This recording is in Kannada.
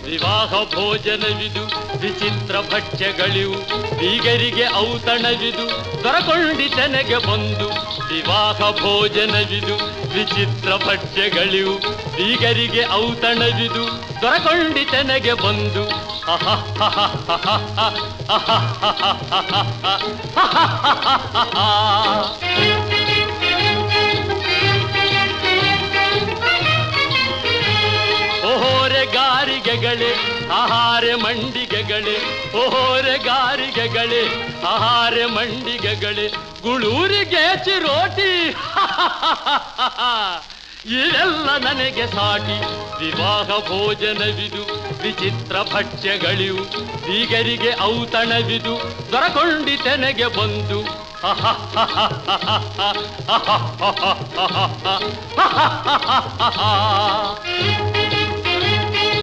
ವಿವಾಹ ಭೋಜನವಿದು ವಿಚಿತ್ರ ಭಕ್ಷ್ಯಗಳಿವು ಬೀಗರಿಗೆ ಔತಣವಿದು ದೊರಕೊಂಡಿತನೆಗೆ ಬಂದು ವಿವಾಹ ಭೋಜನವಿದು ವಿಚಿತ್ರ ಭಕ್ಷ್ಯಗಳಿವು ಬೀಗರಿಗೆ ಔತಣವಿದು ದೊರಕೊಂಡಿತನೆಗೆ ಬಂದು ಓಹೋರೆ ಗಾರಿಗೆಗಳೇ ಆಹಾರೆ ಮಂಡಿಗೆಗಳೇ ಓಹೋರೆ ಗಾರಿಗೆಗಳೇ ಆಹಾರೆ ಮಂಡಿಗೆಗಳೇ ಗುಳೂರಿಗೆ ಚಿರೋಟಿ ಇದೆಲ್ಲ ನನಗೆ ಸಾಟಿ ವಿವಾಹ ಭೋಜನವಿದು ವಿಚಿತ್ರ ಭಕ್ಷ್ಯಗಳಿವು ಬೀಗರಿಗೆ ಔತಣವಿದು ದೊರಕೊಂಡಿತೆನೆಗೆ ಬಂದು